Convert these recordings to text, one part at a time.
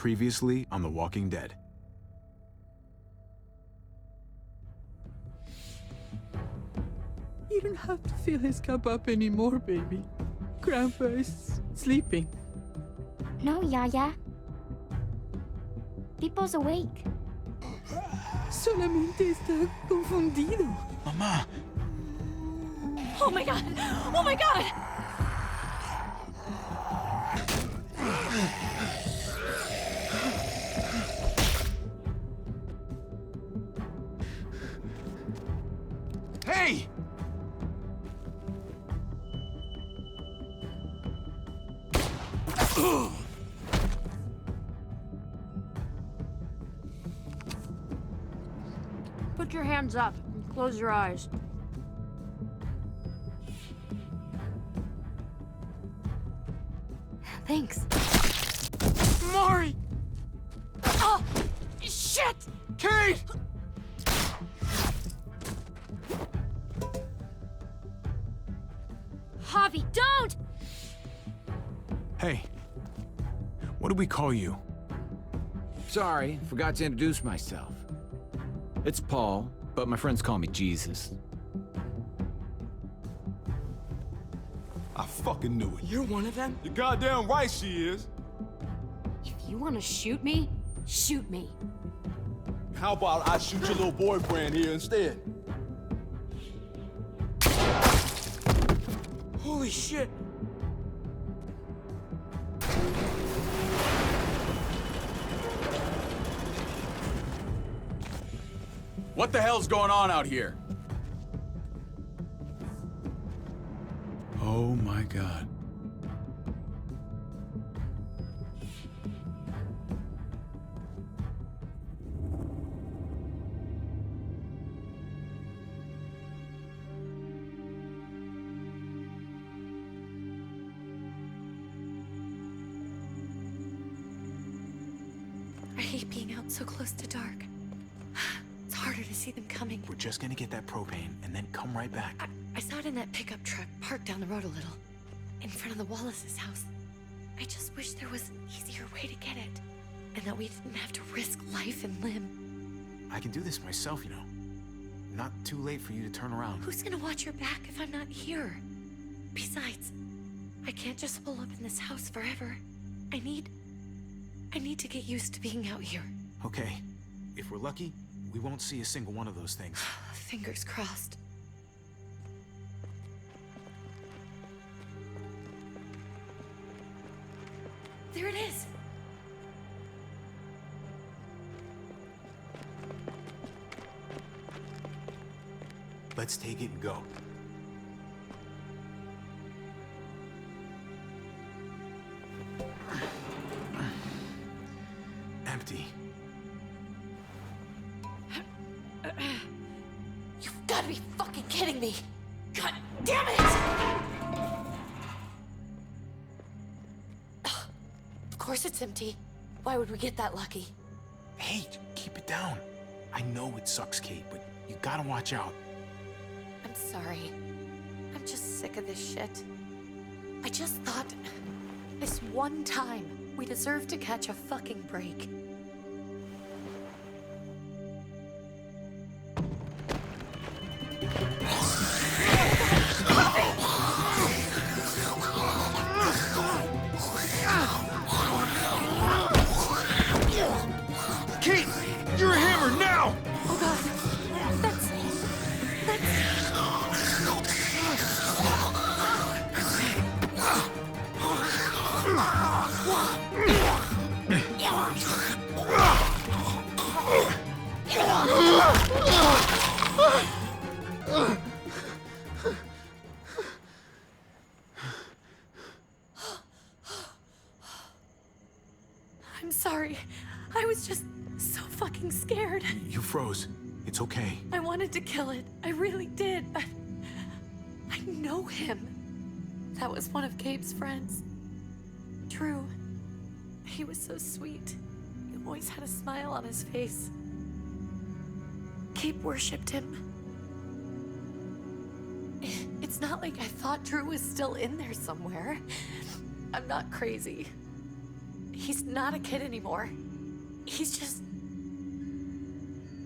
Previously on The Walking Dead. You don't have to fill his cup up anymore, baby. Grandpa is sleeping. No, Yaya. Pipo's awake. Solamente está confundido. Mamá! Oh my god! Oh my god! Hey! Put your hands up and close your eyes. Thanks. Mari! Oh! Shit! Kate! Javi, don't! Hey. What do we call you? Sorry, forgot to introduce myself. It's Paul, but my friends call me Jesus. I fucking knew it. You're one of them? You're goddamn right she is. If you want to shoot me, shoot me. How about I shoot your little boyfriend here instead? Holy shit! What the hell's going on out here? Oh my God. I hate being out so close to dark. It's harder to see them coming. We're just gonna get that propane and then come right back. I saw it in that pickup truck parked down the road a little, in front of the Wallace's house. I just wish there was an easier way to get it, and that we didn't have to risk life and limb. I can do this myself, you know. Not too late for you to turn around. Who's gonna watch your back if I'm not here? Besides, I can't just hole up in this house forever. I need to get used to being out here. Okay. If we're lucky, we won't see a single one of those things. Fingers crossed. There it is! Let's take it and go. Empty. You've gotta be fucking kidding me! God damn it! Ugh. Of course it's empty. Why would we get that lucky? Hey, keep it down. I know it sucks, Kate, but you gotta watch out. I'm sorry. I'm just sick of this shit. I just thought, this one time, we deserve to catch a fucking break. Kate! You're a hammer now! Oh god, that's... I'm sorry. I was just so fucking scared. You froze. It's okay. I wanted to kill it. I really did, but I know him. That was one of Gabe's friends. Drew. He was so sweet. He always had a smile on his face. Gabe worshipped him. It's not like I thought Drew was still in there somewhere. I'm not crazy. He's not a kid anymore. He's just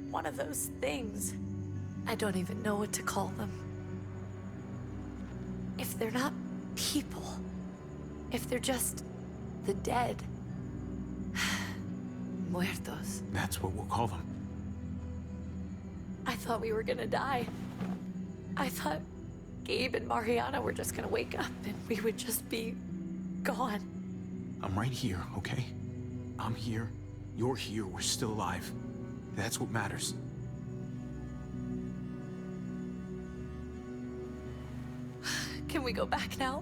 one of those things. I don't even know what to call them. If they're not people, if they're just the dead, muertos. That's what we'll call them. I thought we were gonna die. I thought Gabe and Mariana were just gonna wake up and we would just be gone. I'm right here, okay? I'm here. You're here. We're still alive. That's what matters. Can we go back now?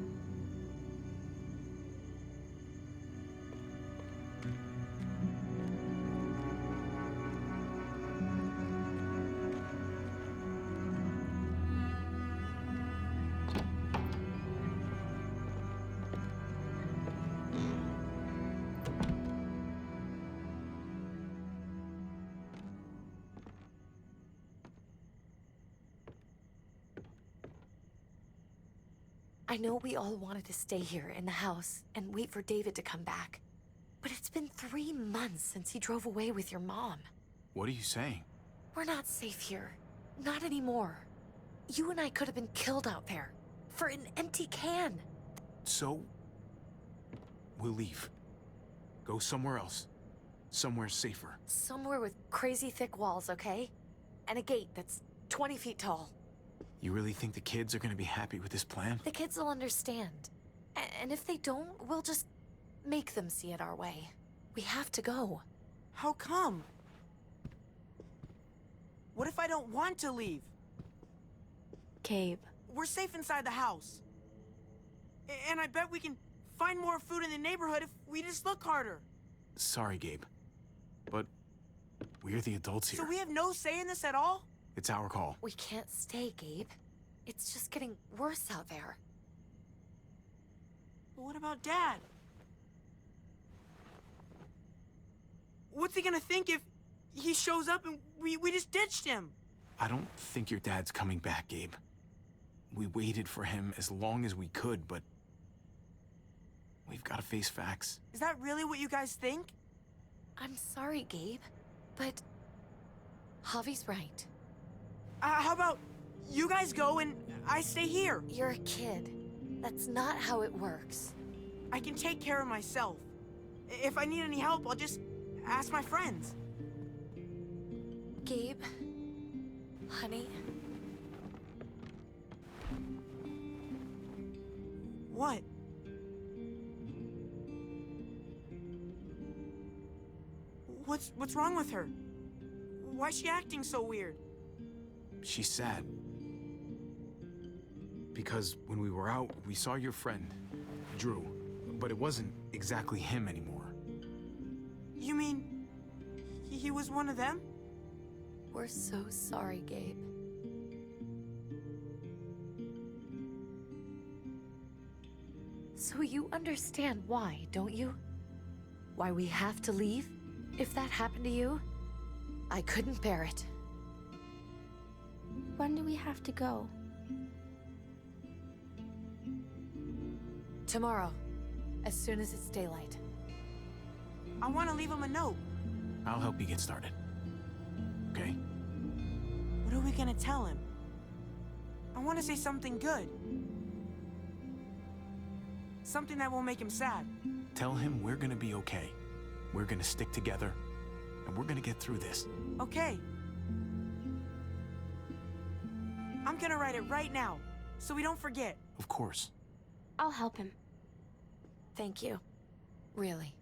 I know we all wanted to stay here in the house and wait for David to come back. But it's been 3 months since he drove away with your mom. What are you saying? We're not safe here. Not anymore. You and I could have been killed out there. For an empty can. So, we'll leave. Go somewhere else. Somewhere safer. Somewhere with crazy thick walls, okay? And a gate that's 20 feet tall. You really think the kids are gonna be happy with this plan? The kids will understand. And if they don't, we'll just make them see it our way. We have to go. How come? What if I don't want to leave? Gabe. We're safe inside the house. And I bet we can find more food in the neighborhood if we just look harder. Sorry, Gabe. But we're the adults here. So we have no say in this at all? It's our call. We can't stay, Gabe. It's just getting worse out there. But what about Dad? What's he gonna think if he shows up and we just ditched him? I don't think your dad's coming back, Gabe. We waited for him as long as we could, but we've got to face facts. Is that really what you guys think? I'm sorry, Gabe, but Javi's right. How about you guys go and I stay here? You're a kid. That's not how it works. I can take care of myself. If I need any help, I'll just ask my friends. Gabe, honey, What? What's wrong with her? Why's she acting so weird? She's sad. Because when we were out, we saw your friend, Drew. But it wasn't exactly him anymore. You mean he was one of them? we're so sorry, Gabe. So you understand why, don't you? Why we have to leave? If that happened to you, I couldn't bear it. When do we have to go? Tomorrow, as soon as it's daylight. I want to leave him a note. I'll help you get started. Okay? What are we gonna tell him? I want to say something good. Something that won't make him sad. Tell him we're gonna be okay. We're gonna stick together, and we're gonna get through this. Okay. I'm gonna write it right now, so we don't forget. Of course. I'll help him. Thank you. Really.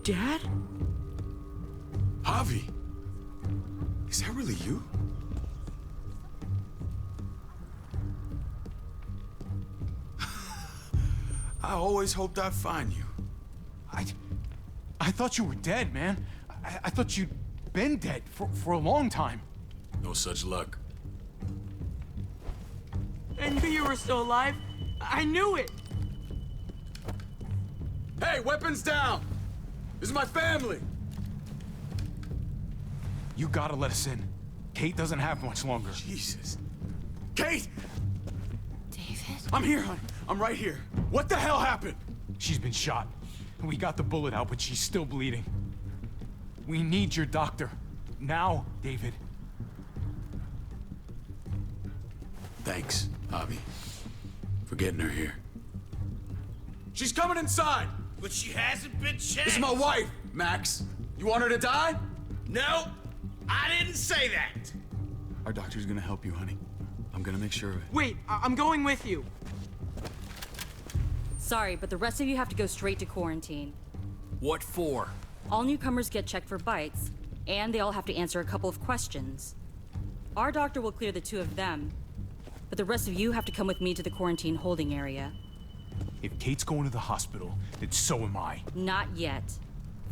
Dad? Javi! Is that really you? I always hoped I'd find you. I thought you were dead, man. I thought you'd been dead for a long time. No such luck. I knew you were still alive. I knew it. Hey, weapons down! This is my family! You gotta let us in. Kate doesn't have much longer. Jesus. Kate! David? I'm here, hon. I'm right here. What the hell happened? She's been shot. We got the bullet out, but she's still bleeding. We need your doctor. Now, David. Thanks, Javi, for getting her here. She's coming inside! But she hasn't been checked. This is my wife, Max. You want her to die? No, I didn't say that. Our doctor's gonna help you, honey. I'm gonna make sure of it. Wait, I'm going with you. Sorry, but the rest of you have to go straight to quarantine. What for? All newcomers get checked for bites, and they all have to answer a couple of questions. Our doctor will clear the two of them, but the rest of you have to come with me to the quarantine holding area. If Kate's going to the hospital, then so am I. Not yet.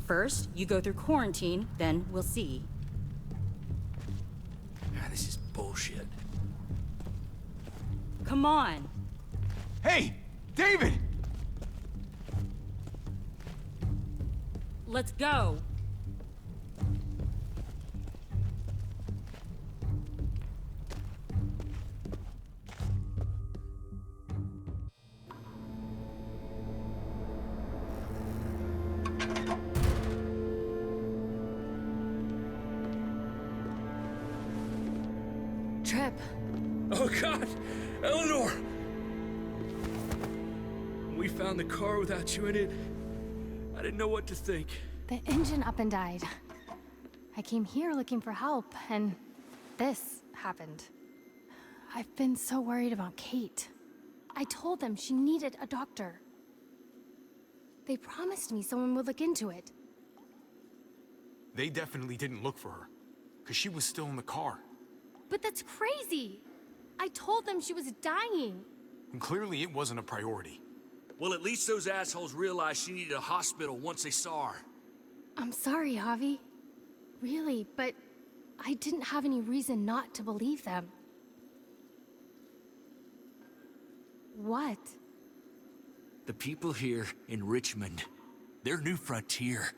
First, you go through quarantine, then we'll see. Ah, this is bullshit. Come on. Hey, David! Let's go. Trip. Oh, God! Eleanor! We found the car without you in it. I didn't know what to think. The engine up and died. I came here looking for help, and this happened. I've been so worried about Kate. I told them she needed a doctor. They promised me someone would look into it. They definitely didn't look for her, because she was still in the car. But that's crazy! I told them she was dying. And clearly it wasn't a priority. Well, at least those assholes realized she needed a hospital once they saw her. I'm sorry, Javi. Really, but I didn't have any reason not to believe them. What? The people here in Richmond, they're New Frontier.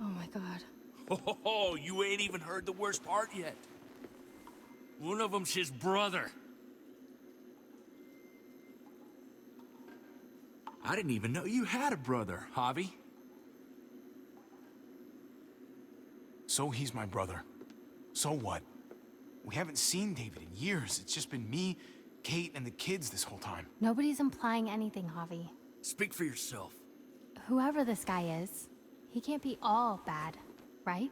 Oh my god. Oh, you ain't even heard the worst part yet. One of them's his brother. I didn't even know you had a brother, Javi. So he's my brother. So what? We haven't seen David in years. It's just been me, Kate, and the kids this whole time. Nobody's implying anything, Javi. Speak for yourself. Whoever this guy is, he can't be all bad, right?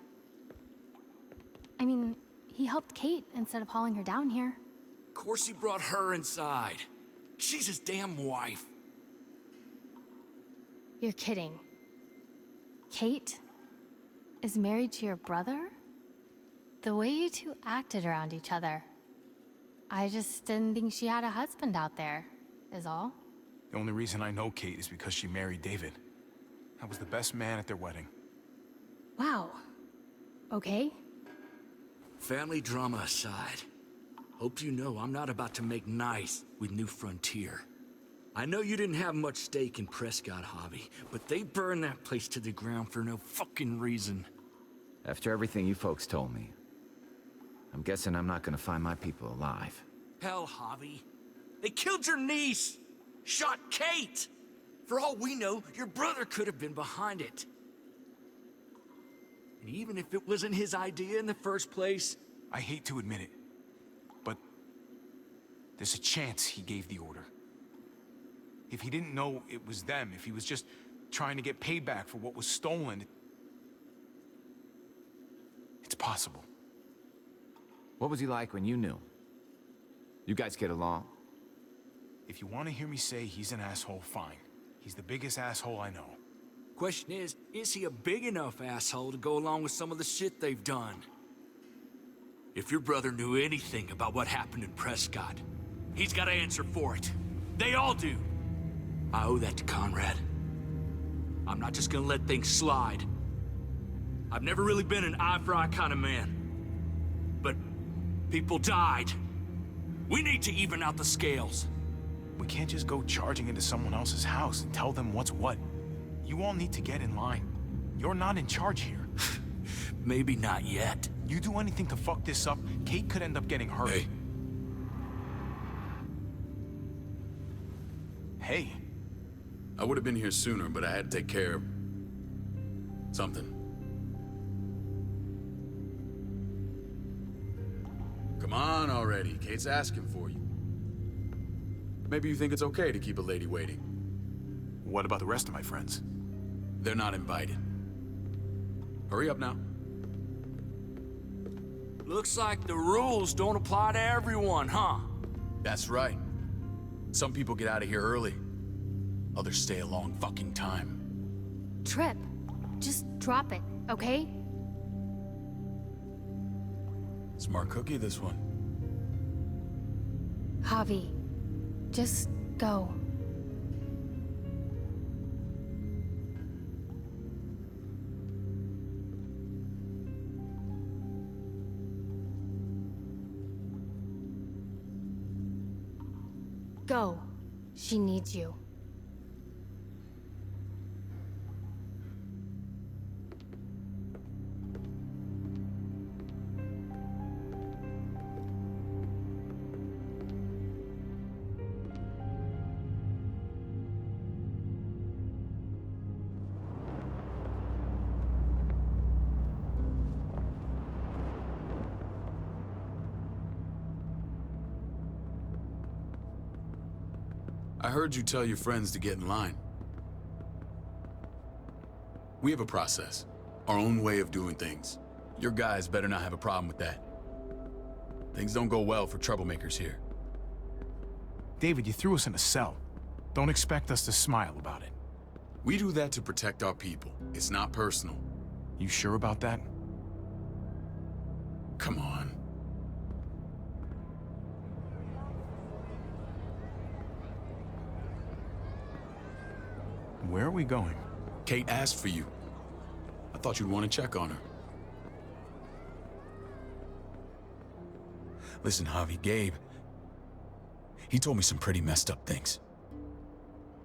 I mean, he helped Kate instead of hauling her down here. Of course he brought her inside. She's his damn wife. You're kidding. Kate is married to your brother? The way you two acted around each other. I just didn't think she had a husband out there, is all. The only reason I know Kate is because she married David. I was the best man at their wedding. Wow. Okay. Family drama aside, hope you know I'm not about to make nice with New Frontier. I know you didn't have much stake in Prescott, Javi, but they burned that place to the ground for no fucking reason. After everything you folks told me, I'm guessing I'm not gonna find my people alive. Hell, Javi. They killed your niece! Shot Kate! For all we know, your brother could have been behind it. And even if it wasn't his idea in the first place... I hate to admit it, but there's a chance he gave the order. If he didn't know it was them, if he was just trying to get payback for what was stolen, it's possible. What was he like when you knew? You guys get along? If you want to hear me say he's an asshole, fine. He's the biggest asshole I know. Question is he a big enough asshole to go along with some of the shit they've done? If your brother knew anything about what happened in Prescott, he's got to answer for it. They all do. I owe that to Conrad. I'm not just gonna let things slide. I've never really been an eye-for-eye kind of man. But people died. We need to even out the scales. We can't just go charging into someone else's house and tell them what's what. You all need to get in line. You're not in charge here. Maybe not yet. You do anything to fuck this up, Kate could end up getting hurt. Hey. Hey. I would have been here sooner, but I had to take care of something. Come on already. Kate's asking for you. Maybe you think it's okay to keep a lady waiting. What about the rest of my friends? They're not invited. Hurry up now. Looks like the rules don't apply to everyone, huh? That's right. Some people get out of here early. Others stay a long fucking time. Trip, just drop it, okay? Smart cookie, this one. Javi, just go. Go. She needs you. I heard you tell your friends to get in line. We have a process, our own way of doing things. Your guys better not have a problem with that. Things don't go well for troublemakers here. David, you threw us in a cell. Don't expect us to smile about it. We do that to protect our people. It's not personal. You sure about that? Come on. Where are we going? Kate asked for you. I thought you'd want to check on her. Listen, Javi, Gabe, he told me some pretty messed up things.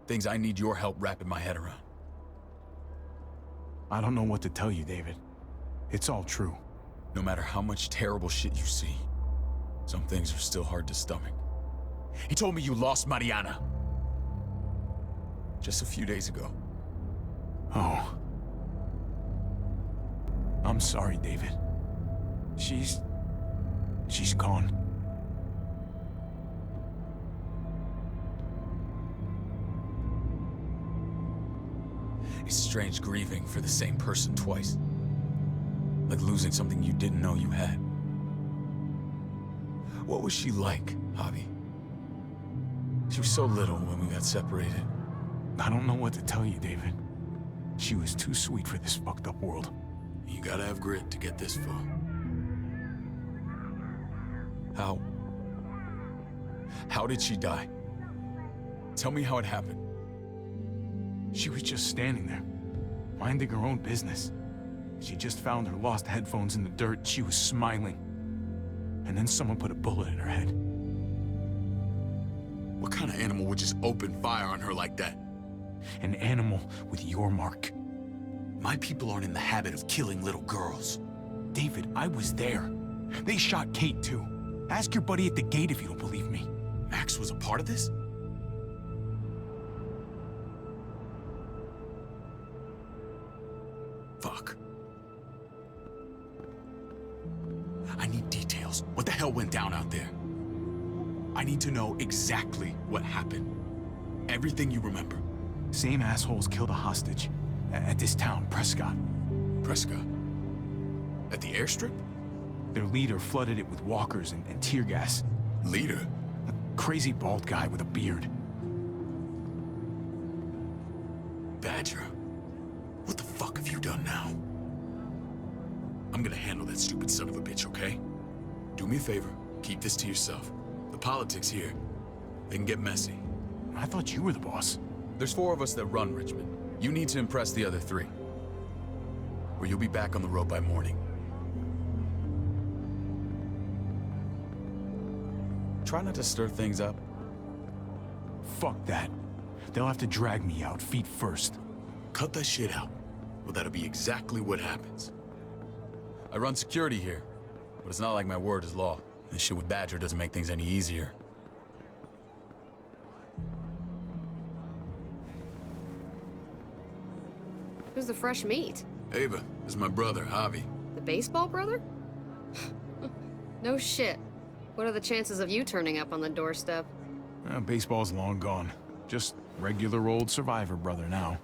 Things I need your help wrapping my head around. I don't know what to tell you, David. It's all true. No matter how much terrible shit you see, some things are still hard to stomach. He told me you lost Mariana. Just a few days ago. Oh. I'm sorry, David. She's gone. It's strange grieving for the same person twice. Like losing something you didn't know you had. What was she like, Javi? She was so little when we got separated. I don't know what to tell you, David. She was too sweet for this fucked up world. You gotta have grit to get this far. How did she die? Tell me how it happened. She was just standing there, minding her own business. She just found her lost headphones in the dirt. She was smiling. And then someone put a bullet in her head. What kind of animal would just open fire on her like that? An animal with your mark. My people aren't in the habit of killing little girls. David, I was there. They shot Kate too. Ask your buddy at the gate if you don't believe me. Max was a part of this? Fuck. I need details. What the hell went down out there? I need to know exactly what happened. Everything you remember. Same assholes killed a hostage. At this town, Prescott. Prescott? At the airstrip? Their leader flooded it with walkers and tear gas. Leader? A crazy bald guy with a beard. Badger. have you done now? I'm gonna handle that stupid son of a bitch, okay? Do me a favor, keep this to yourself. The politics here, they can get messy. I thought you were the boss. There's 4 of us that run Richmond. You need to impress the other 3. Or you'll be back on the road by morning. Try not to stir things up. Fuck that. They'll have to drag me out, feet first. Cut that shit out. Well, that'll be exactly what happens. I run security here, but it's not like my word is law. This shit with Badger doesn't make things any easier. Who's the fresh meat? Ava, this is my brother, Javi. The baseball brother? No shit. What are the chances of you turning up on the doorstep? Baseball's long gone. Just regular old survivor brother now.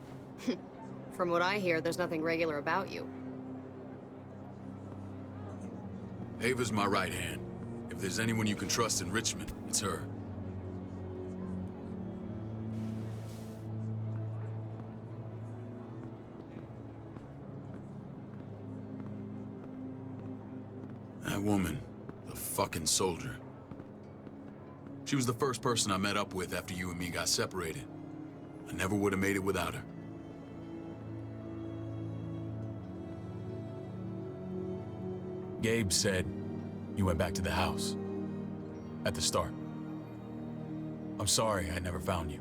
From what I hear, there's nothing regular about you. Ava's my right hand. If there's anyone you can trust in Richmond, it's her. That woman, the fucking soldier. She was the first person I met up with after you and me got separated. I never would have made it without her. Gabe said you went back to the house. At the start. I'm sorry I never found you.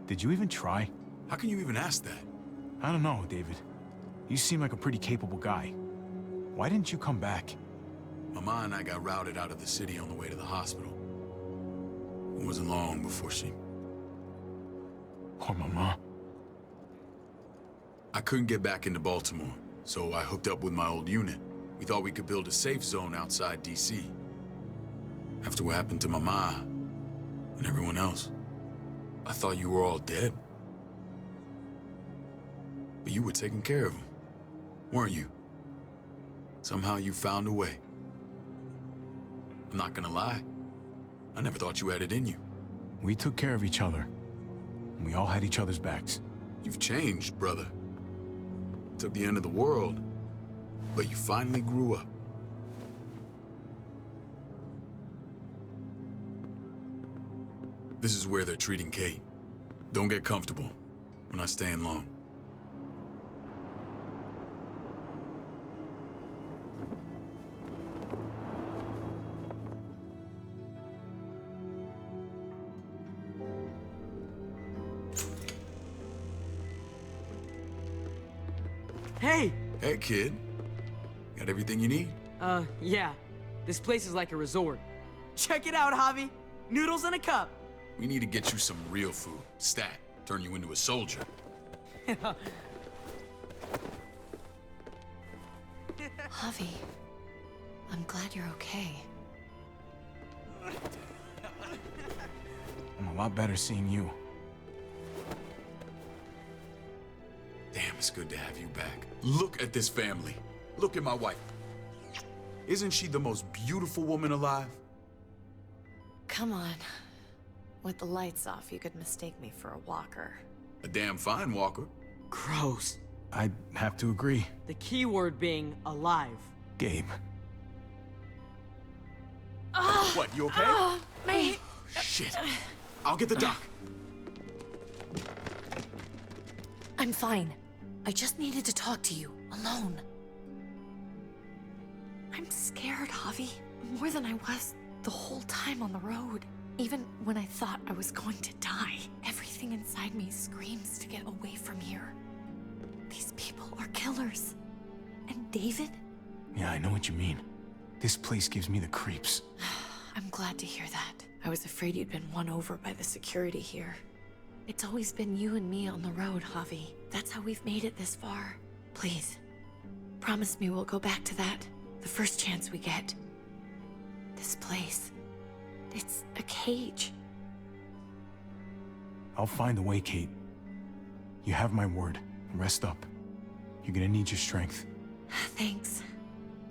Did you even try? How can you even ask that? I don't know, David. You seem like a pretty capable guy. Why didn't you come back? Mama and I got routed out of the city on the way to the hospital. It wasn't long before she... Poor Mama. I couldn't get back into Baltimore, so I hooked up with my old unit. We thought we could build a safe zone outside D.C. After what happened to Mama and everyone else, I thought you were all dead. But you were taking care of them, weren't you? Somehow you found a way. I'm not gonna lie. I never thought you had it in you. We took care of each other. And we all had each other's backs. You've changed, brother. Took the end of the world, but you finally grew up. This is where they're treating Kate. Don't get comfortable. We're not staying long. Hey! Hey, kid. Got everything you need? Yeah. This place is like a resort. Check it out, Javi. Noodles in a cup. We need to get you some real food. Stat. Turn you into a soldier. Javi, I'm glad you're okay. I'm a lot better seeing you. Damn, it's good to have you back. Look at this family. Look at my wife. Isn't she the most beautiful woman alive? Come on. With the lights off, you could mistake me for a walker. A damn fine walker. Gross. I'd have to agree. The key word being alive. Gabe. What, you okay? Me. Shit. I'll get the doc. I'm fine. I just needed to talk to you, alone. I'm scared, Javi. More than I was the whole time on the road. Even when I thought I was going to die, everything inside me screams to get away from here. These people are killers. And David? Yeah, I know what you mean. This place gives me the creeps. I'm glad to hear that. I was afraid you'd been won over by the security here. It's always been you and me on the road, Javi. That's how we've made it this far. Please, promise me we'll go back to that the first chance we get. This place, it's a cage. I'll find a way, Kate. You have my word. Rest up. You're gonna need your strength. Thanks.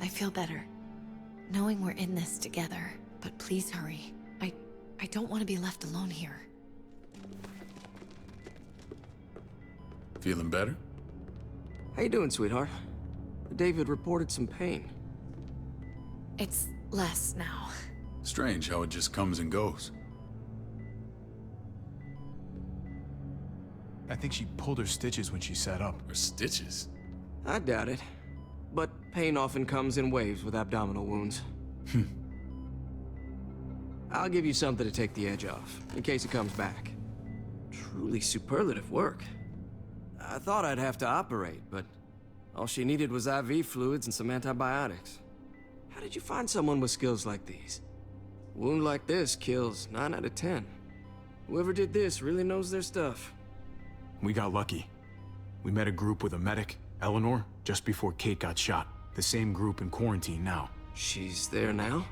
I feel better. Knowing we're in this together. But please hurry. I don't want to be left alone here. Feeling better? How you doing, sweetheart? David reported some pain. It's less now. Strange how it just comes and goes. I think she pulled her stitches when she sat up. Her stitches? I doubt it. But pain often comes in waves with abdominal wounds. I'll give you something to take the edge off, in case it comes back. Truly superlative work. I thought I'd have to operate, but all she needed was IV fluids and some antibiotics. How did you find someone with skills like these? A wound like this kills 9 out of 10. Whoever did this really knows their stuff. We got lucky. We met a group with a medic, Eleanor, just before Kate got shot. The same group in quarantine now. She's there now?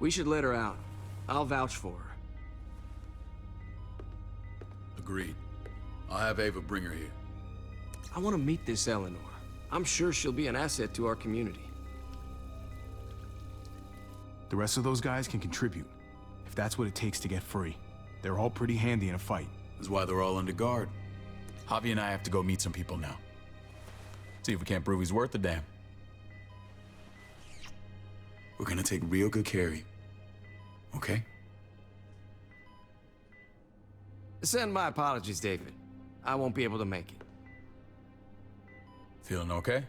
We should let her out. I'll vouch for her. Agreed. I'll have Ava bring her here. I want to meet this Eleanor. I'm sure she'll be an asset to our community. The rest of those guys can contribute, if that's what it takes to get free. They're all pretty handy in a fight. That's why they're all under guard. Javi and I have to go meet some people now. See if we can't prove he's worth a damn. We're gonna take real good care of you. Okay? Send my apologies, David. I won't be able to make it. Feeling okay?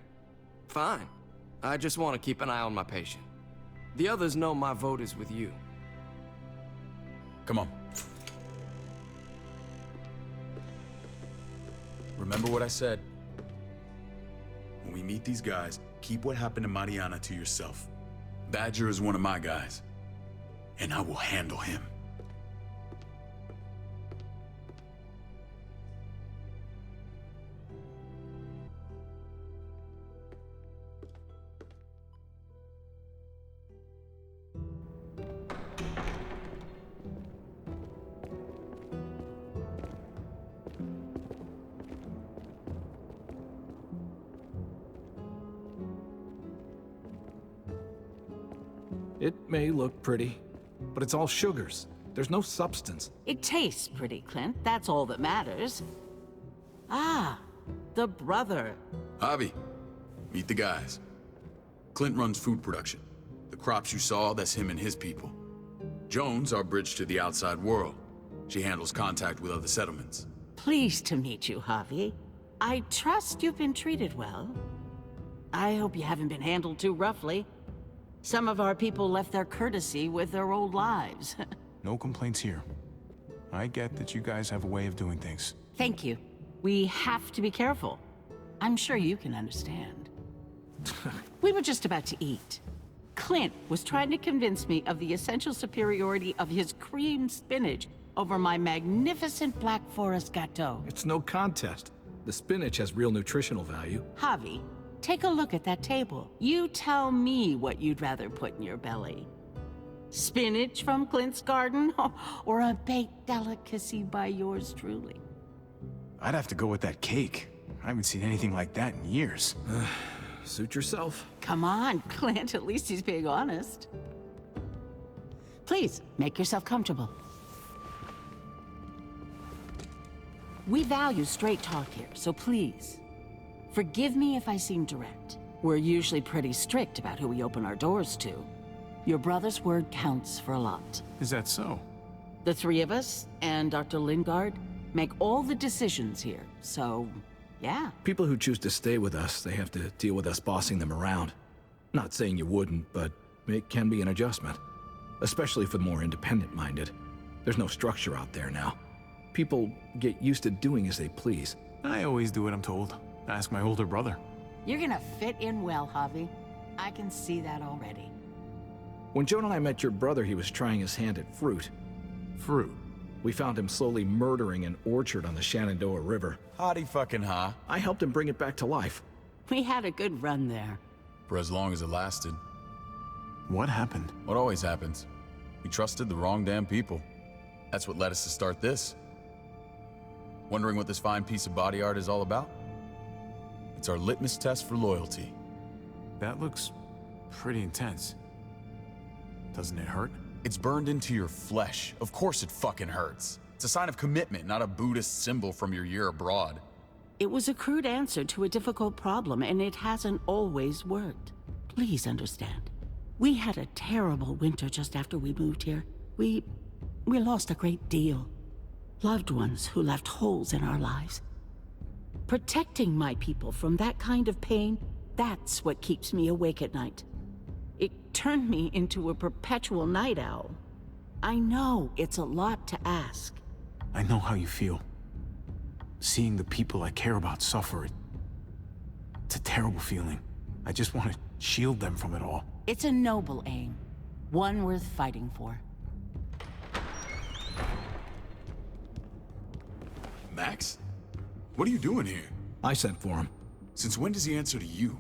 Fine. I just want to keep an eye on my patient. The others know my vote is with you. Come on. Remember what I said. When we meet these guys, keep what happened to Mariana to yourself. Badger is one of my guys, and I will handle him. It may look pretty, but it's all sugars. There's no substance. It tastes pretty, Clint. That's all that matters. Ah, the brother. Javi, meet the guys. Clint runs food production. The crops you saw, that's him and his people. Jones, our bridge to the outside world. She handles contact with other settlements. Pleased to meet you, Javi. I trust you've been treated well. I hope you haven't been handled too roughly. Some of our people left their courtesy with their old lives. No complaints here. I get that you guys have a way of doing things. Thank you. We have to be careful. I'm sure you can understand. We were just about to eat. Clint was trying to convince me of the essential superiority of his cream spinach over my magnificent Black Forest gâteau. It's no contest. The spinach has real nutritional value. Javi, take a look at that table. You tell me what you'd rather put in your belly. Spinach from Clint's garden, or a baked delicacy by yours truly? I'd have to go with that cake. I haven't seen anything like that in years. Suit yourself. Come on, Clint, at least he's being honest. Please, make yourself comfortable. We value straight talk here, so please, forgive me if I seem direct. We're usually pretty strict about who we open our doors to. Your brother's word counts for a lot. Is that so? The three of us, and Dr. Lingard, make all the decisions here, so, yeah. People who choose to stay with us, they have to deal with us bossing them around. Not saying you wouldn't, but it can be an adjustment. Especially for the more independent-minded. There's no structure out there now. People get used to doing as they please. I always do what I'm told. Ask my older brother. You're gonna fit in well, Javi. I can see that already. When Joan and I met your brother, he was trying his hand at fruit. Fruit? We found him slowly murdering an orchard on the Shenandoah River. Howdy fucking ha. I helped him bring it back to life. We had a good run there. For as long as it lasted. What happened? What always happens. We trusted the wrong damn people. That's what led us to start this. Wondering what this fine piece of body art is all about? It's our litmus test for loyalty. That looks pretty intense. Doesn't it hurt? It's burned into your flesh. Of course it fucking hurts. It's a sign of commitment, not a Buddhist symbol from your year abroad. It was a crude answer to a difficult problem, and it hasn't always worked. Please understand. We had a terrible winter just after we moved here. We lost a great deal. Loved ones who left holes in our lives. Protecting my people from that kind of pain, that's what keeps me awake at night. It turned me into a perpetual night owl. I know it's a lot to ask. I know how you feel. Seeing the people I care about suffer, it's a terrible feeling. I just want to shield them from it all. It's a noble aim. One worth fighting for. Max? What are you doing here? I sent for him. Since when does he answer to you?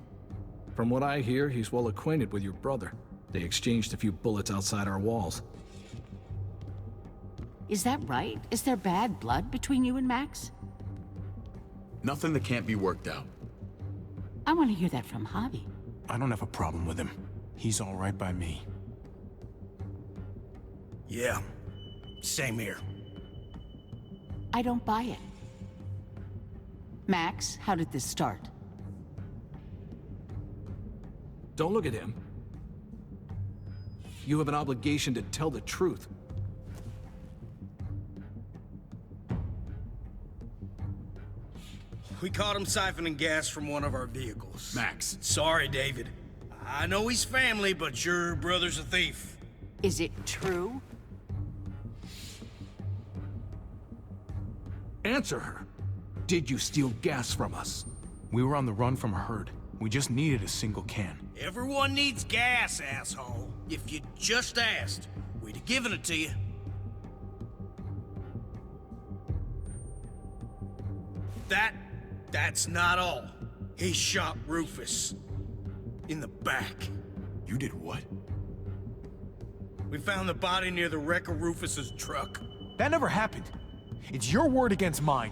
From what I hear, he's well acquainted with your brother. They exchanged a few bullets outside our walls. Is that right? Is there bad blood between you and Max? Nothing that can't be worked out. I want to hear that from Javi. I don't have a problem with him. He's all right by me. Yeah, same here. I don't buy it. Max, how did this start? Don't look at him. You have an obligation to tell the truth. We caught him siphoning gas from one of our vehicles. Max. Sorry, David. I know he's family, but your brother's a thief. Is it true? Answer her. Did you steal gas from us? We were on the run from a herd. We just needed a single can. Everyone needs gas, asshole. If you just asked, we'd have given it to you. That's not all. He shot Rufus. In the back. You did what? We found the body near the wreck of Rufus's truck. That never happened. It's your word against mine.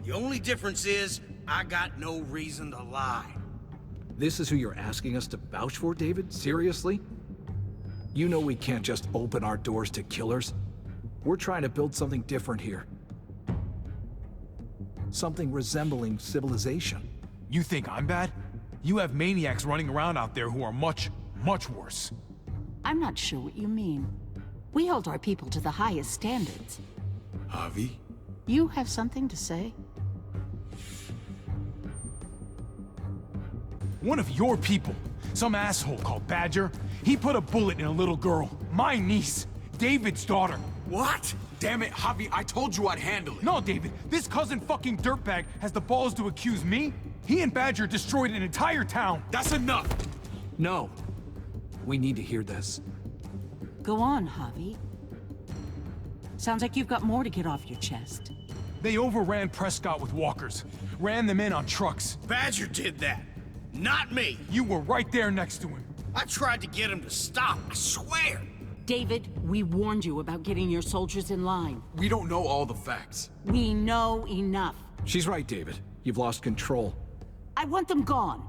The only difference is, I got no reason to lie. This is who you're asking us to vouch for, David? Seriously? You know we can't just open our doors to killers. We're trying to build something different here. Something resembling civilization. You think I'm bad? You have maniacs running around out there who are much, much worse. I'm not sure what you mean. We hold our people to the highest standards. Javi? You have something to say? One of your people, some asshole called Badger, he put a bullet in a little girl, my niece, David's daughter. What? Damn it, Javi, I told you I'd handle it. No, David, this cousin fucking dirtbag has the balls to accuse me? He and Badger destroyed an entire town. That's enough! No. We need to hear this. Go on, Javi. Sounds like you've got more to get off your chest. They overran Prescott with walkers, ran them in on trucks. Badger did that, not me. You were right there next to him. I tried to get him to stop, I swear. David, we warned you about getting your soldiers in line. We don't know all the facts. We know enough. She's right, David. You've lost control. I want them gone.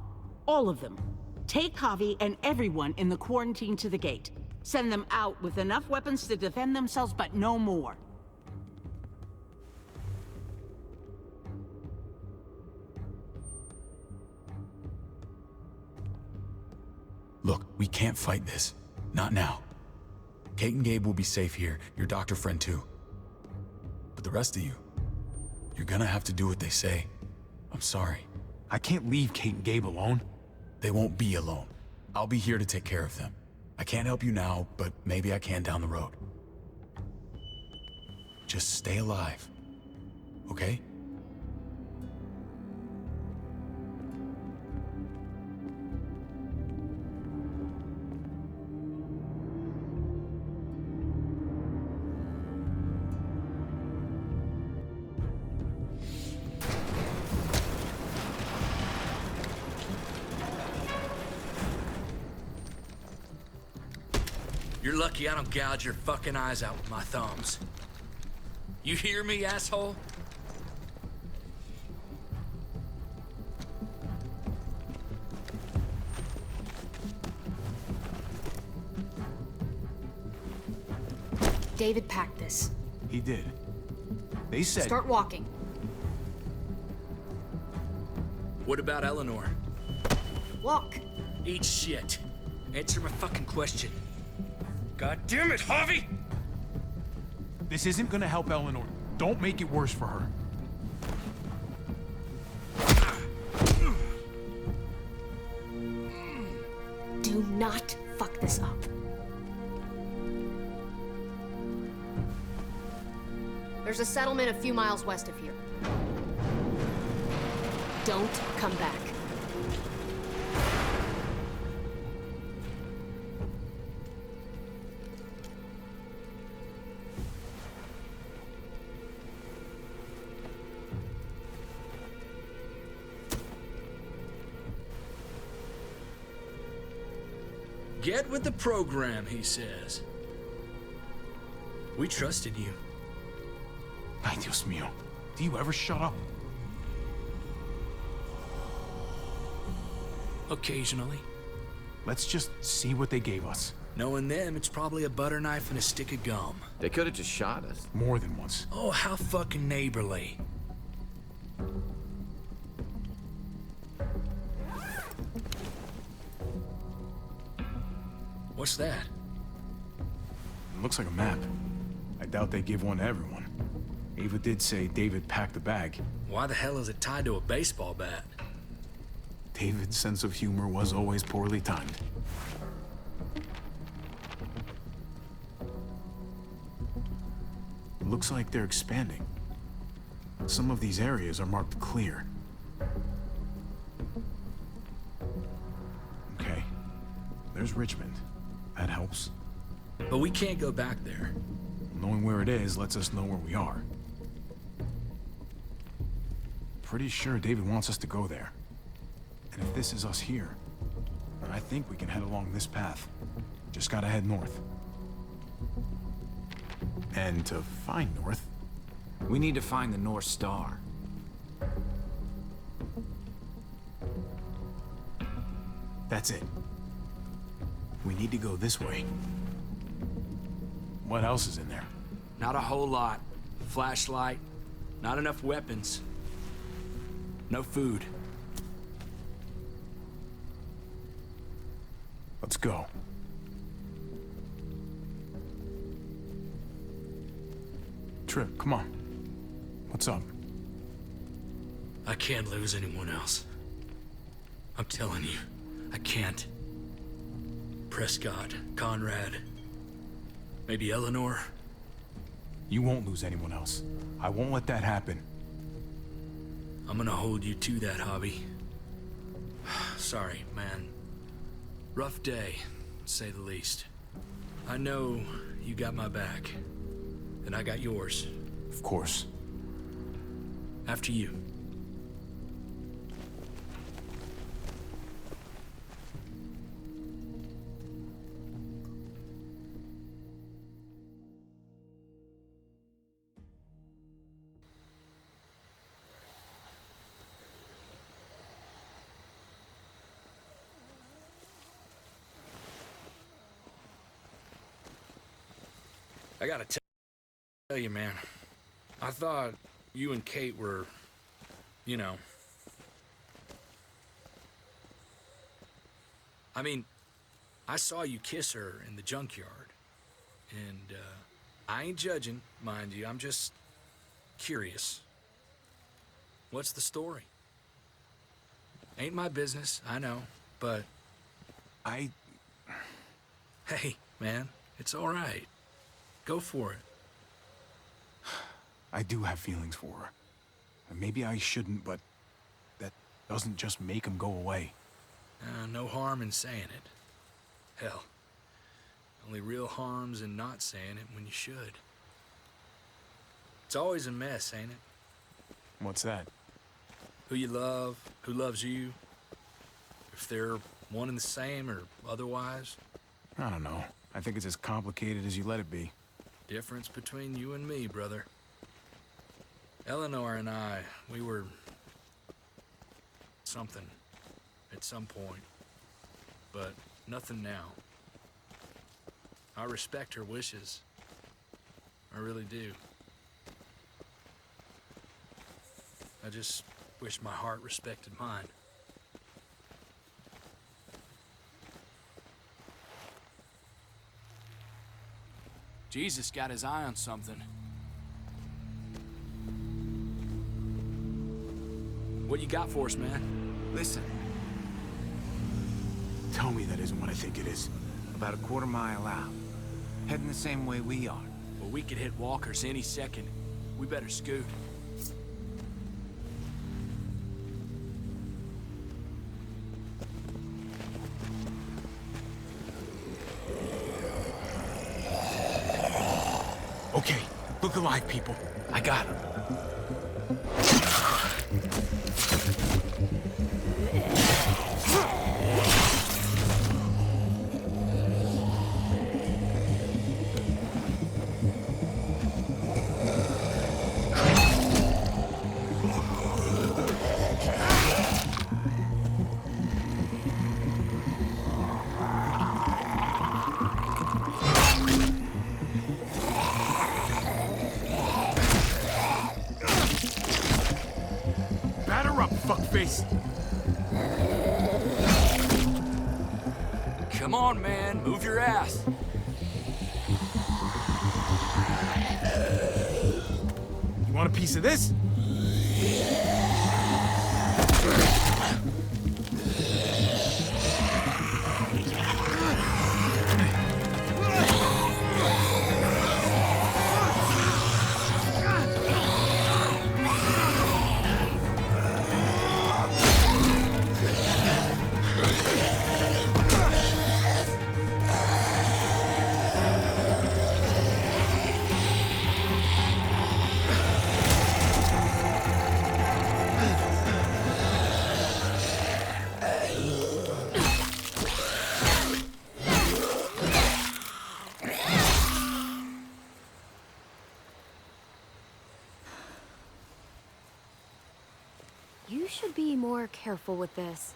All of them. Take Javi and everyone in the quarantine to the gate. Send them out with enough weapons to defend themselves, but no more. Look, we can't fight this. Not now. Kate and Gabe will be safe here, your doctor friend too. But the rest of you, you're gonna have to do what they say. I'm sorry. I can't leave Kate and Gabe alone. They won't be alone. I'll be here to take care of them. I can't help you now, but maybe I can down the road. Just stay alive, okay? You're lucky I don't gouge your fucking eyes out with my thumbs. You hear me, asshole? David packed this. He did. They said... Start walking. What about Eleanor? Walk. Eat shit. Answer my fucking question. God damn it, Harvey! This isn't gonna help Eleanor. Don't make it worse for her. Do not fuck this up. There's a settlement a few miles west of here. Don't come back. Get with the program, he says. We trusted you. Ay, Dios mío. Do you ever shut up? Occasionally. Let's just see what they gave us. Knowing them, it's probably a butter knife and a stick of gum. They could have just shot us. More than once. Oh, how fucking neighborly. What's that? It looks like a map. I doubt they give one to everyone. Ava did say David packed the bag. Why the hell is it tied to a baseball bat? David's sense of humor was always poorly timed. Looks like they're expanding. Some of these areas are marked clear. Okay. There's Richmond. That helps. But we can't go back there. Knowing where it is lets us know where we are. Pretty sure David wants us to go there. And if this is us here, then I think we can head along this path. Just gotta head north. And to find north... We need to find the North Star. That's it. We need to go this way. What else is in there? Not a whole lot. Flashlight. Not enough weapons. No food. Let's go. Trip, come on. What's up? I can't lose anyone else. I'm telling you, I can't. Prescott, Conrad, maybe Eleanor. You won't lose anyone else. I won't let that happen. I'm gonna hold you to that, Hobby. Sorry, man. Rough day, to say the least. I know you got my back, and I got yours. Of course. After you. I gotta tell you, man. I thought you and Kate were, you know... I mean, I saw you kiss her in the junkyard. And, I ain't judging, mind you. I'm just curious. What's the story? Ain't my business, I know, but... Hey, man, it's all right. Go for it. I do have feelings for her. And maybe I shouldn't, but that doesn't just make them go away. No harm in saying it. Hell, only real harm's in not saying it when you should. It's always a mess, ain't it? What's that? Who you love, who loves you, if they're one and the same or otherwise. I don't know. I think it's as complicated as you let it be. Difference between you and me, brother. Eleanor and I, we were... something. At some point. But nothing now. I respect her wishes. I really do. I just wish my heart respected mine. Jesus got his eye on something. What you got for us, man? Listen. Tell me that isn't what I think it is. About a quarter-mile out. Heading the same way we are. Well, we could hit walkers any second. We better scoot. Okay, look alive, people. I got him. Batter up, fuckface. Come on, man. Move your ass. You want a piece of this? You should be more careful with this.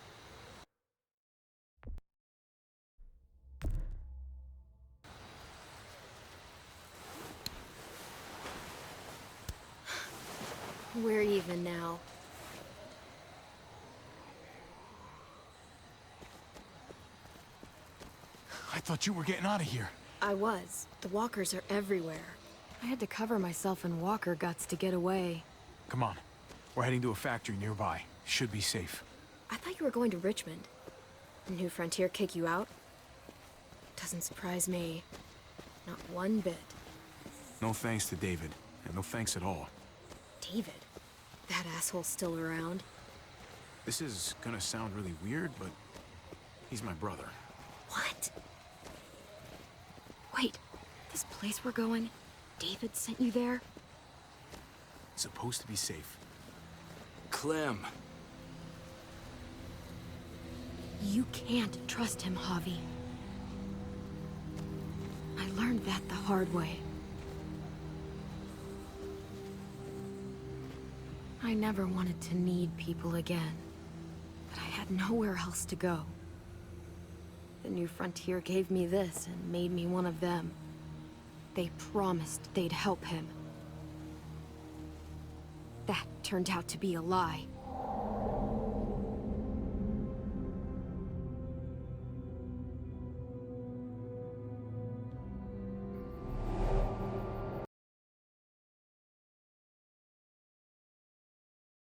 We're even now. I thought you were getting out of here. I was. The walkers are everywhere. I had to cover myself in walker guts to get away. Come on. We're heading to a factory nearby. Should be safe. I thought you were going to Richmond. New Frontier kick you out? Doesn't surprise me. Not one bit. No thanks to David. And no thanks at all. David? That asshole's still around. This is gonna sound really weird, but he's my brother. What? Wait, this place we're going, David sent you there? Supposed to be safe. Clem. You can't trust him, Javi. I learned that the hard way. I never wanted to need people again, but I had nowhere else to go. The New Frontier gave me this and made me one of them. They promised they'd help him. That turned out to be a lie.